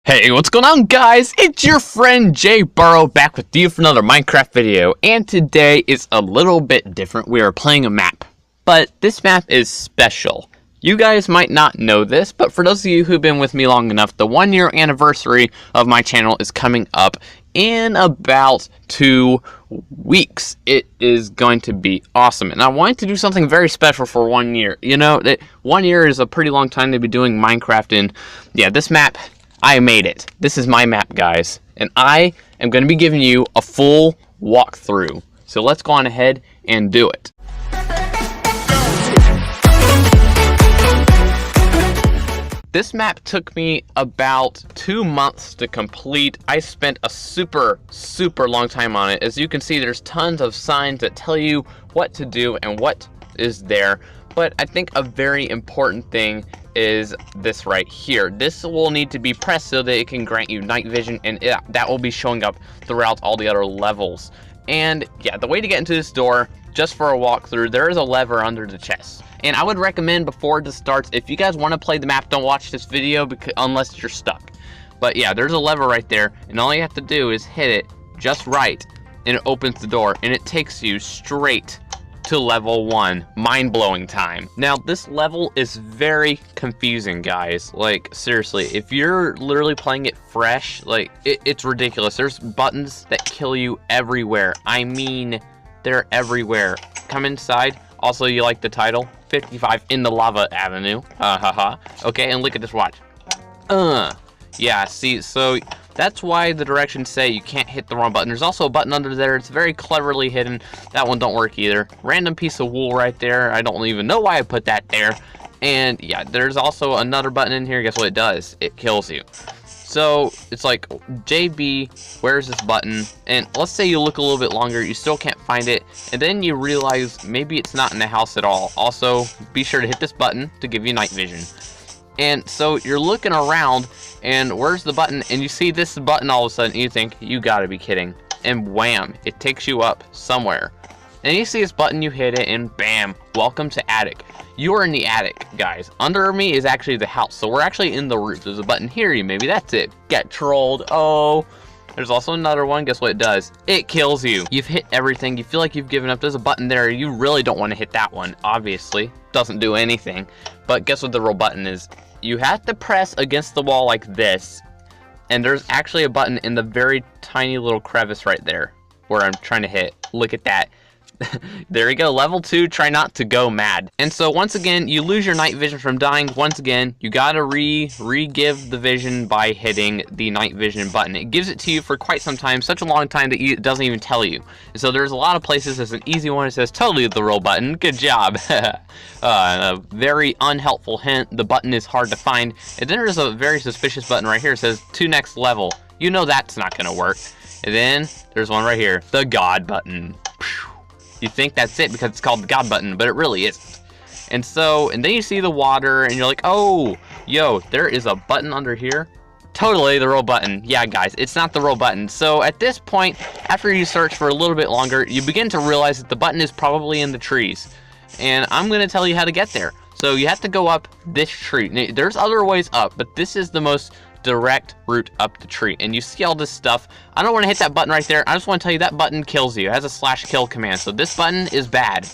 Hey, what's going on, guys? It's your friend Jay Burrow back with you for another Minecraft video, and today is a little bit different. We are playing a map, but this map is special. You guys might not know this, but for those of you who've been with me long enough, the 1-year anniversary of my channel is coming up in about 2 weeks. It is going to be awesome, and I wanted to do something very special for 1 year. You know, 1 year is a pretty long time to be doing Minecraft, and yeah, this map, I made it. This is my map, guys, and I am going to be giving you a full walkthrough. So let's go on ahead and do it. This map took me about 2 months to complete. I spent a super long time on it. As you can see, there's tons of signs that tell you what to do and what is there. But I think a very important thing is this right here. This will need to be pressed so that it can grant you night vision, and that will be showing up throughout all the other levels. And yeah, the way to get into this door, just for a walkthrough, there is a lever under the chest. And I would recommend before this starts, if you guys want to play the map, don't watch this video unless you're stuck. But yeah, there's a lever right there, and all you have to do is hit it just right, and it opens the door, and it takes you straight to level 1. Mind-blowing time. Now, this level is very confusing, guys. Like, seriously, if you're literally playing it fresh, like, it's ridiculous. There's buttons that kill you everywhere. I mean, they're everywhere. Come inside. Also, you like the title? 55 in the Lava Avenue. Okay, and look at this watch. Yeah, see, so that's why the directions say you can't hit the wrong button. There's also a button under there. It's very cleverly hidden. That one don't work either. Random piece of wool right there. I don't even know why I put that there. And yeah, there's also another button in here. Guess what it does? It kills you. So it's like, JB, where's this button? And let's say you look a little bit longer, you still can't find it, and then you realize maybe it's not in the house at all. Also, be sure to hit this button to give you night vision. And so you're looking around, and where's the button? And you see this button all of a sudden, and you think, you gotta be kidding. And wham, it takes you up somewhere. And you see this button, you hit it, and bam, welcome to attic. You are in the attic, guys. Under me is actually the house, so we're actually in the roof. There's a button here, maybe that's it. Get trolled. Oh, there's also another one. Guess what it does? It kills you. You've hit everything. You feel like you've given up. There's a button there. You really don't want to hit that one, obviously. Doesn't do anything. But guess what the real button is? You have to press against the wall like this, and there's actually a button in the very tiny little crevice right there where I'm trying to hit. Look at that. There you go, level 2, try not to go mad. And so once again, you lose your night vision from dying. Once again, you gotta re-give the vision by hitting the night vision button. It gives it to you for quite some time, such a long time that it doesn't even tell you. And so there's a lot of places, there's an easy one, it says totally the real button, good job. A very unhelpful hint, the button is hard to find. And then there's a very suspicious button right here, it says to next level. You know that's not gonna work. And then there's one right here, the God button. You think that's it because it's called the God button, but it really isn't. And then you see the water, and you're like, oh, yo, there is a button under here. Totally the real button. Yeah, guys, it's not the real button. So at this point, after you search for a little bit longer, you begin to realize that the button is probably in the trees. And I'm going to tell you how to get there. So you have to go up this tree. Now, there's other ways up, but this is the most direct route up the tree. And you see all this stuff. I don't want to hit that button right there. I just want to tell you that button kills you. It has a /kill command. So this button is bad.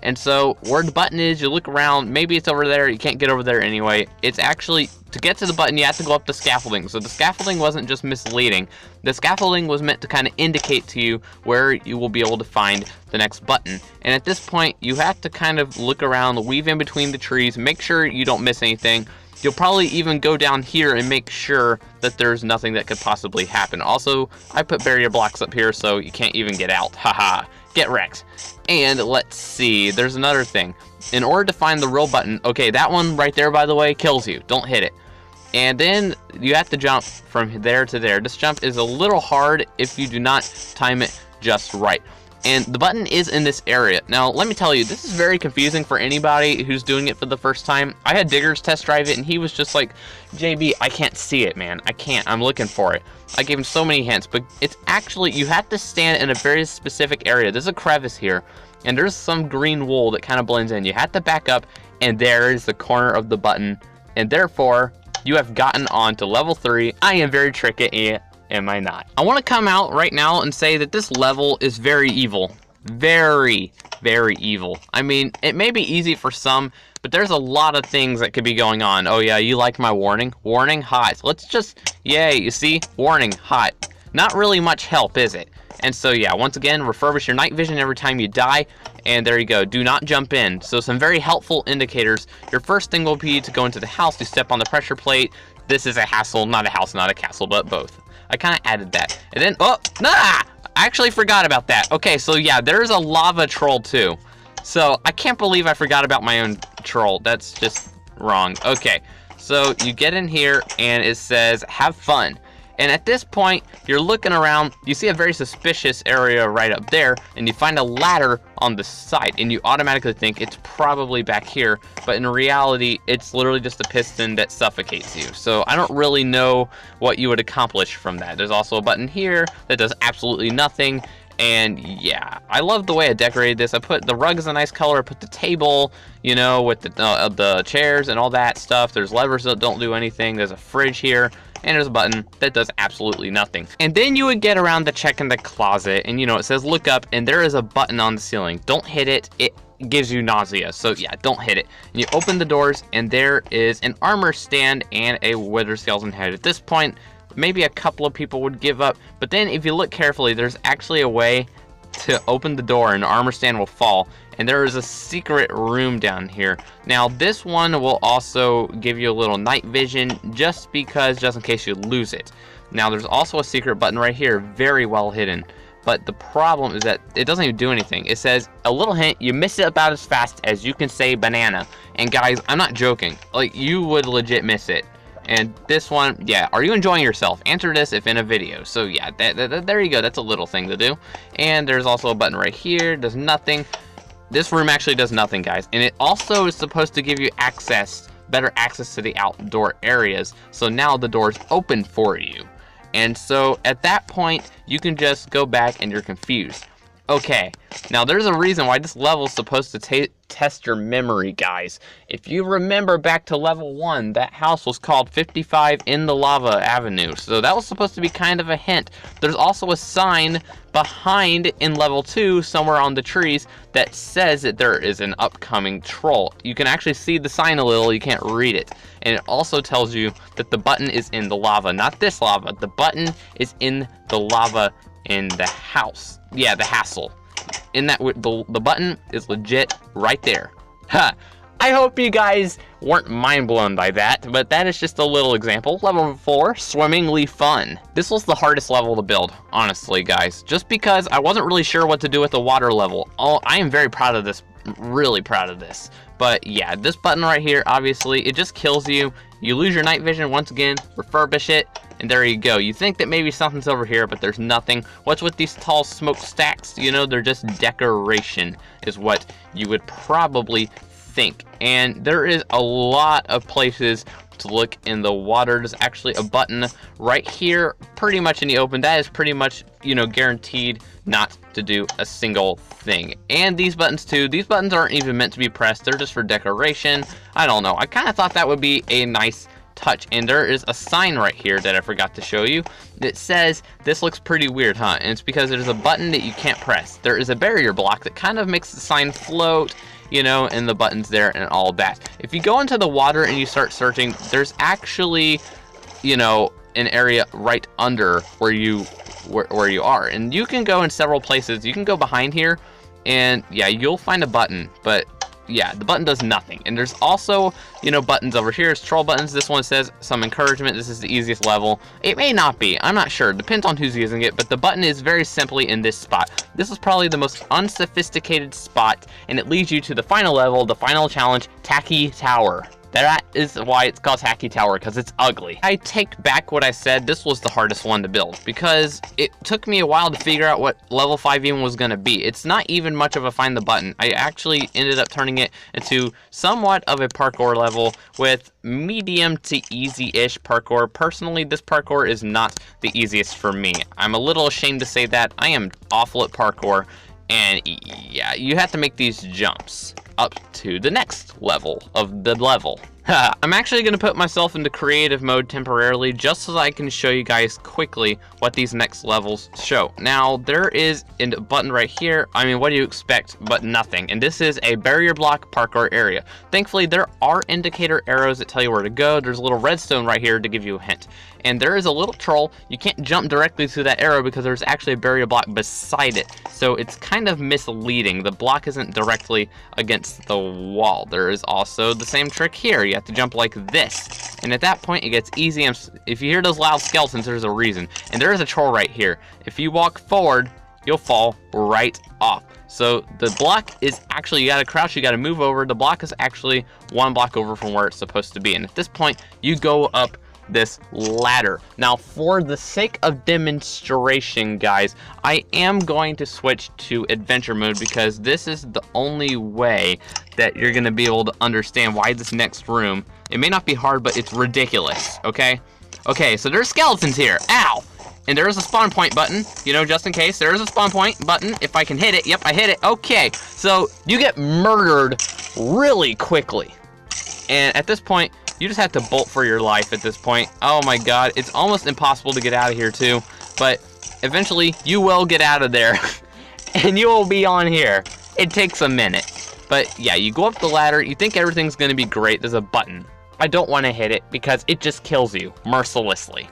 And so where the button is, you look around, maybe it's over there, you can't get over there anyway. It's actually, to get to the button, you have to go up the scaffolding. So the scaffolding wasn't just misleading. The scaffolding was meant to kind of indicate to you where you will be able to find the next button. And at this point, you have to kind of look around, weave in between the trees, make sure you don't miss anything. You'll probably even go down here and make sure that there's nothing that could possibly happen. Also, I put barrier blocks up here so you can't even get out. Haha, get wrecked. And let's see, there's another thing. In order to find the real button, okay, that one right there, by the way, kills you. Don't hit it. And then you have to jump from there to there. This jump is a little hard if you do not time it just right. And the button is in this area. Now, let me tell you, this is very confusing for anybody who's doing it for the first time. I had Diggers test drive it, and he was just like, JB, I can't see it, man. I can't. I'm looking for it. I gave him so many hints, but it's actually, you have to stand in a very specific area. There's a crevice here, and there's some green wool that kind of blends in. You have to back up, and there is the corner of the button, and therefore, you have gotten on to level 3. I am very tricky, am I not? I want to come out right now and say that this level is very evil. Very, very evil. I mean, it may be easy for some, but there's a lot of things that could be going on. Oh yeah, you like my warning? Warning, hot. Let's just, yay, you see? Warning, hot. Not really much help, is it? And so yeah, once again, refurbish your night vision every time you die, and there you go. Do not jump in. So some very helpful indicators. Your first thing will be to go into the house, you step on the pressure plate. This is a hassle, not a house, not a castle, but both. I kind of added that. And then, oh, nah! I actually forgot about that. Okay, so yeah, there's a lava troll too. So I can't believe I forgot about my own troll. That's just wrong. Okay, so you get in here and it says, have fun. And at this point, you're looking around, you see a very suspicious area right up there, and you find a ladder on the side, and you automatically think it's probably back here, but in reality, it's literally just a piston that suffocates you. So I don't really know what you would accomplish from that. There's also a button here that does absolutely nothing, and yeah, I love the way I decorated this. I put the rug is a nice color, I put the table, you know, with the chairs and all that stuff. There's levers that don't do anything, there's a fridge here, and there's a button that does absolutely nothing. And then you would get around to check in the closet, and you know, it says look up, and there is a button on the ceiling. Don't hit it, it gives you nausea, so yeah, don't hit it. And you open the doors, and there is an armor stand and a wither skeleton head. At this point, maybe a couple of people would give up, but then if you look carefully, there's actually a way to open the door and the armor stand will fall, and there is a secret room down here. Now this one will also give you a little night vision just in case you lose it. Now there's also a secret button right here, very well hidden, but the problem is that it doesn't even do anything. It says, a little hint, you miss it about as fast as you can say banana. And guys, I'm not joking, like you would legit miss it. And this one, yeah, are you enjoying yourself? Answer this if in a video. So yeah, there you go, that's a little thing to do. And there's also a button right here, does nothing. This room actually does nothing, guys. And it also is supposed to give you better access to the outdoor areas. So now the door's open for you. And so at that point, you can just go back and you're confused. Okay, now there's a reason why this level is supposed to test your memory, guys. If you remember back to level 1, that house was called 55 in the Lava Avenue. So that was supposed to be kind of a hint. There's also a sign behind in level 2, somewhere on the trees, that says that there is an upcoming troll. You can actually see the sign a little, you can't read it. And it also tells you that the button is in the lava. Not this lava, the button is in the lava in the house. Yeah, the hassle. In that, the button is legit right there. Ha! I hope you guys weren't mind blown by that, but that is just a little example. Level 4, swimmingly fun. This was the hardest level to build, honestly, guys. Just because I wasn't really sure what to do with the water level. Oh, I am very proud of this, really proud of this. But yeah, this button right here, obviously, it just kills you. You lose your night vision once again, refurbish it, and there you go. You think that maybe something's over here, but there's nothing. What's with these tall smokestacks? You know, they're just decoration, is what you would probably think. And there is a lot of places to look in the water. There's actually a button right here, pretty much in the open. That is pretty much, you know, guaranteed not to do a single thing. And these buttons too, these buttons aren't even meant to be pressed. They're just for decoration. I don't know. I kind of thought that would be a nice touch. And there is a sign right here that I forgot to show you that says, this looks pretty weird, huh? And it's because there's a button that you can't press. There is a barrier block that kind of makes the sign float, you know, and the buttons there and all that. If you go into the water and you start searching, there's actually, you know, an area right under where you are, and you can go in several places. You can go behind here, and yeah, you'll find a button, but yeah, the button does nothing. And there's also, you know, buttons over here. It's troll buttons. This one says some encouragement. This is the easiest level. It may not be. I'm not sure. Depends on who's using it. But the button is very simply in this spot. This is probably the most unsophisticated spot, and it leads you to the final level, the final challenge, Tacky Tower. That is why it's called Tacky Tower, because it's ugly. I take back what I said. This was the hardest one to build, because it took me a while to figure out what level 5 even was going to be. It's not even much of a find the button. I actually ended up turning it into somewhat of a parkour level with medium to easy-ish parkour. Personally, this parkour is not the easiest for me. I'm a little ashamed to say that. I am awful at parkour, and yeah, you have to make these jumps up to the next level of the level. I'm actually going to put myself into creative mode temporarily just so I can show you guys quickly what these next levels show. Now, there is a button right here. I mean, what do you expect but nothing? And this is a barrier block parkour area. Thankfully, there are indicator arrows that tell you where to go. There's a little redstone right here to give you a hint. And there is a little troll. You can't jump directly to that arrow because there's actually a barrier block beside it. So it's kind of misleading. The block isn't directly against the wall. There is also the same trick here. You have to jump like this. And at that point, it gets easy. If you hear those loud skeletons, there's a reason. And there is a troll right here. If you walk forward, you'll fall right off. So the block is actually, you gotta crouch, you gotta move over. The block is actually one block over from where it's supposed to be. And at this point, you go up this ladder. Now, for the sake of demonstration, guys, I am going to switch to adventure mode because this is the only way that you're gonna be able to understand why this next room, it may not be hard, but it's ridiculous, okay? Okay, so there's skeletons here. Ow! And there is a spawn point button, you know, just in case. There is a spawn point button. If I can hit it, yep, I hit it. Okay, so you get murdered really quickly. And at this point, you just have to bolt for your life at this point. Oh my god, it's almost impossible to get out of here too. But eventually, you will get out of there. And you will be on here. It takes a minute. But yeah, you go up the ladder, you think everything's gonna be great. There's a button. I don't want to hit it because it just kills you mercilessly.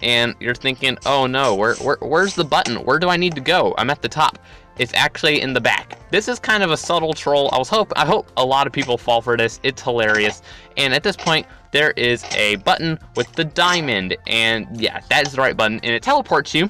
And you're thinking, oh no, where's the button? Where do I need to go? I'm at the top. It's actually in the back. This is kind of a subtle troll. I hope a lot of people fall for this. It's hilarious. And at this point, there is a button with the diamond. And yeah, that is the right button. And it teleports you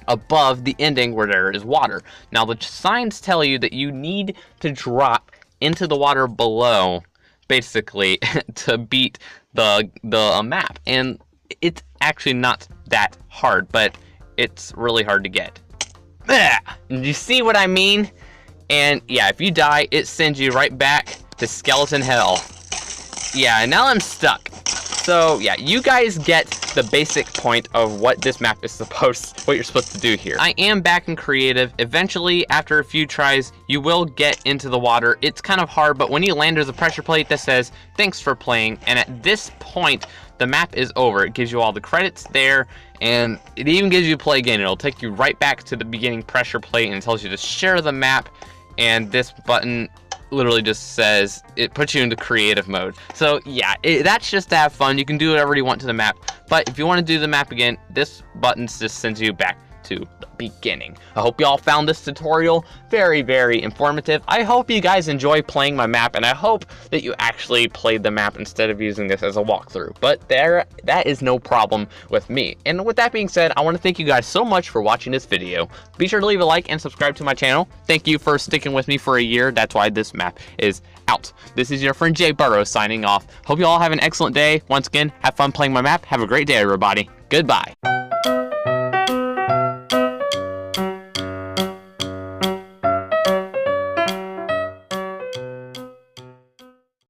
above the ending where there is water. Now, the signs tell you that you need to drop into the water below, basically, to beat the map. And it's actually not that hard, but it's really hard to get. You see what I mean? And yeah, if you die, it sends you right back to skeleton hell. Yeah, and now I'm stuck. So yeah, you guys get the basic point of what this map is what you're supposed to do here. I am back in creative. Eventually, after a few tries, you will get into the water. It's kind of hard, but when you land, there's a pressure plate that says, "Thanks for playing." And at this point, the map is over. It gives you all the credits there, and it even gives you play again. It'll take you right back to the beginning pressure plate, and it tells you to share the map. And this button literally just says, it puts you into creative mode. So yeah, that's just to have fun. You can do whatever you want to the map, but if you want to do the map again, this button just sends you back to the beginning. I hope y'all found this tutorial very, very informative. I hope you guys enjoy playing my map, and I hope that you actually played the map instead of using this as a walkthrough. But that is no problem with me. And with that being said, I want to thank you guys so much for watching this video. Be sure to leave a like and subscribe to my channel. Thank you for sticking with me for a year. That's why this map is out. This is your friend Jay Burrows signing off. Hope you all have an excellent day. Once again, have fun playing my map. Have a great day, everybody. Goodbye.